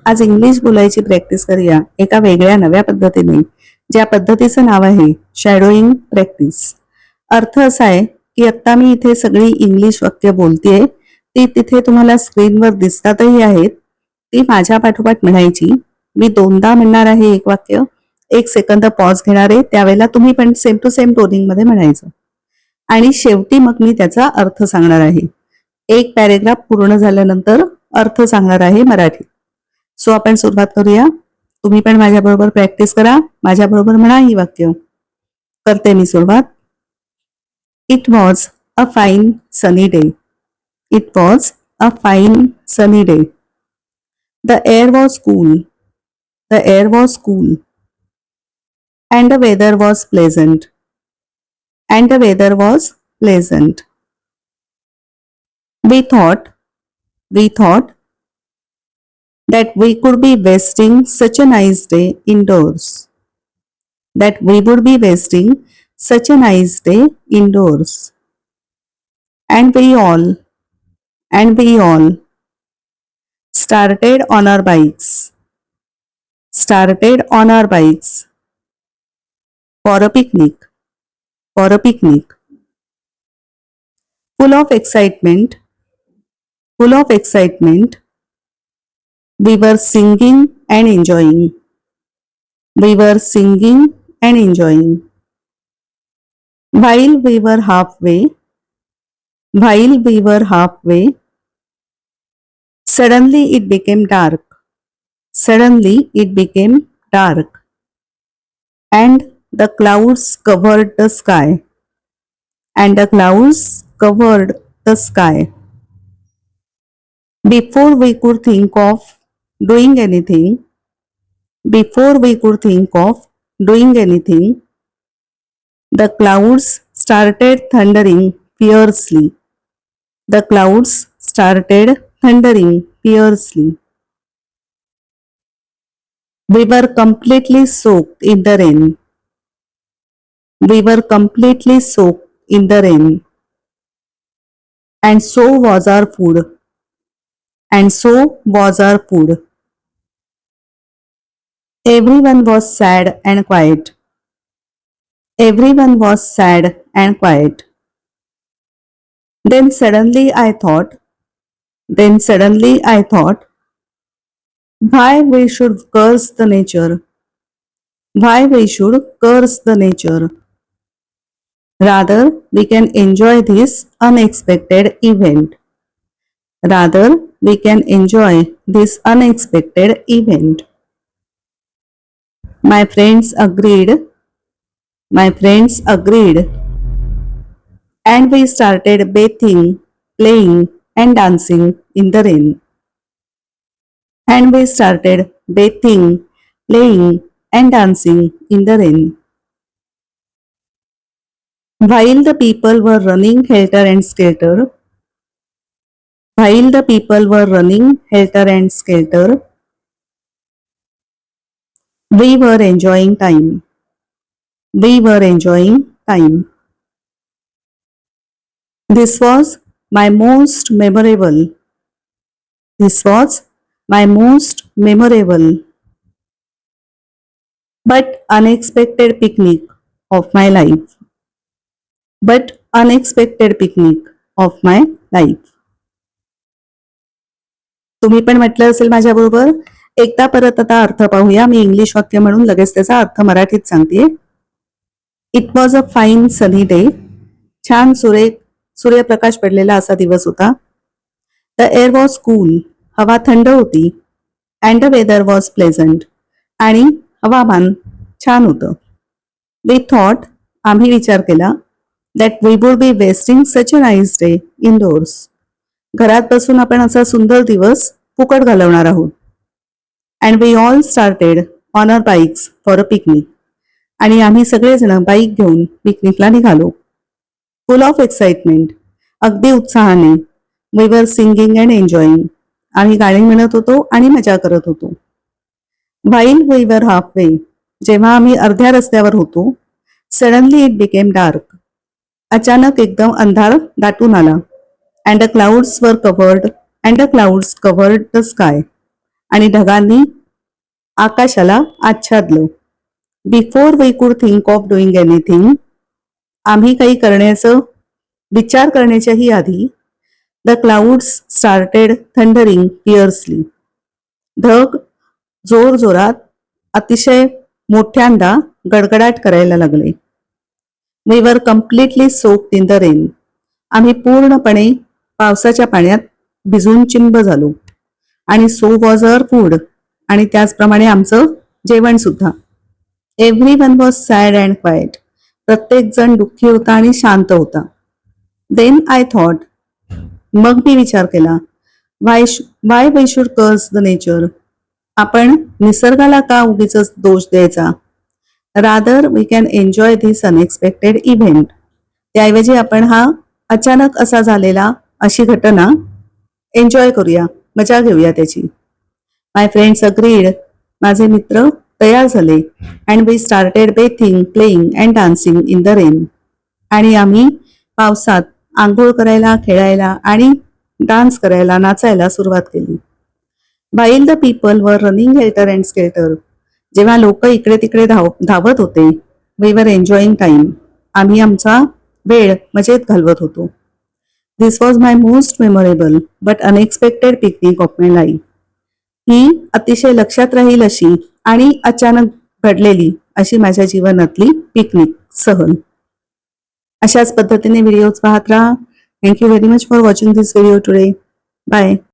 आज इंग्लिश बोलायची प्रॅक्टिस करूया एका वेगळ्या नव्या पद्धतीने, ज्या पद्धतीचं नाव आहे शॅडोईंग प्रॅक्टिस. अर्थ असा आहे की आता मी इथे सगळी इंग्लिश वाक्य बोलतेय, ती तिथे तुम्हाला स्क्रीनवर दिसतातही आहेत. ती माझ्या पाठोपाठ म्हणायची. मी दोनदा म्हणणार आहे एक वाक्य, 1 सेकंद पॉज घेणार आहे, त्यावेळेला तुम्ही पण सेम टू सेम टोनिंग मध्ये म्हणायचं. आणि शेवटी मग मी त्याचा अर्थ सांगणार आहे. एक पॅरेग्राफ पूर्ण झाल्यानंतर अर्थ सांगणार आहे मराठीत. सो आपण सुरुवात करूया. तुम्ही पण माझ्याबरोबर प्रॅक्टिस करा, माझ्याबरोबर म्हणा ही वाक्य. करते मी सुरुवात. It was a fine sunny day. It was a fine sunny day. The air was cool. The air was cool. And the weather was pleasant. And the weather was pleasant. We thought that we could be wasting such a nice day indoors. That we would be wasting such a nice day indoors. And we all started on our bikes. Started on our bikes for a picnic. For a picnic. Full of excitement. Full of excitement. We were singing and enjoying. We were singing and enjoying. While we were halfway, suddenly it became dark. Suddenly it became dark. And the clouds covered the sky. And the clouds covered the sky. Before we could think of doing anything, before we could think of doing anything, the clouds started thundering fiercely. The clouds started thundering fiercely. We were completely soaked in the rain. We were completely soaked in the rain. And so was our food. And so was our food. Everyone was sad and quiet. Everyone was sad and quiet. Then suddenly I thought, why we should curse the nature. Why we should curse the nature. Rather, we can enjoy this unexpected event. Rather, we can enjoy this unexpected event. My friends agreed. My friends agreed. And we started bathing, playing, and dancing in the rain. And we started bathing, playing, and dancing in the rain. While the people were running helter and skelter, while the people were running helter and skelter, we were enjoying time. We were enjoying time. This was my most memorable. This was my most memorable but unexpected picnic of my life. But unexpected picnic of my life. तुम्ही पण म्हटलं असेल माझ्याबरोबर. एकदा परत आता अर्थ पाहूया. मी इंग्लिश वाक्य म्हणून लगेच त्याचा अर्थ मराठीत सांगते. It was a fine sunny day. छान सूर्यप्रकाश पडलेला असा दिवस होता. The air was cool. हवा थंड होती. And the weather was pleasant. आणि हवामान छान होतं. We thought. आम्ही विचार केला. That we would be wasting such a nice day indoors. घरात बसून आपण असा सुंदर दिवस फुकट घालवणार आहोत. And we all started on our bikes for a picnic. आणि आम्ही सगळेजण बाईक घेऊन पिकनिकला निघालो. फुल ऑफ एक्साइटमेंट. अगदी उत्साहाने. We were singing and enjoying. आम्ही गाणी म्हणत होतो आणि मजा करत होतो. While we were halfway. जेव्हा आम्ही अर्ध्या रस्त्यावर होतो. Suddenly it became dark. अचानक एकदम अंधार दाटून आला. And the clouds were covered. And the clouds covered the sky. आणि ढगांनी आकाशाला आच्छादलं. Before we could think of doing anything, आम्ही काही करण्याचं विचार करण्याच्याही आधी, the clouds started thundering fiercely. ढग जोर जोरात अतिशय मोठ्यांदा गडगडाट करायला लागले. We were completely soaked in the rain. आम्ही पूर्णपणे पावसाच्या पाण्यात भिजून चिंब झालो. आणि सो वॉज अवर फूड, आणि त्याचप्रमाणे आमचं जेवण सुद्धा. Every one was sad and quite. प्रत्येक जण दुःखी होता आणि शांत होता. देन आय थॉट, मग मी विचार केला, why we should curse the nature. आपण निसर्गाला का उगीच दोष द्यायचा. Rather we can enjoy this unexpected event. त्याऐवजी आपण हा अचानक असा झालेला अशी घटना एन्जॉय करूया, मजा घेऊया त्याची. My friends agreed. माझे मित्र तयार झाले. And we started bathing, playing and dancing in the rain. आणि आम्ही पावसात आंघोळ करायला, खेळायला आणि डान्स करायला, नाचायला सुरुवात केली. While the people were running helter and skeletal. जेव्हा लोक इकडे तिकडे धावत होते, वी वर एन्जॉईंग टाइम. आम्ही आमचा वेळ मजेत घालवत होतो. This was my most memorable but unexpected picnic of my life. ही अतिशय लक्षात राहील अशी आणि अचानक घडलेली अशी माझ्या जीवनातली पिकनिक सहल. अशाच पद्धतीने व्हिडिओज पाहत राहा. Thank you very much for watching this video today. Bye.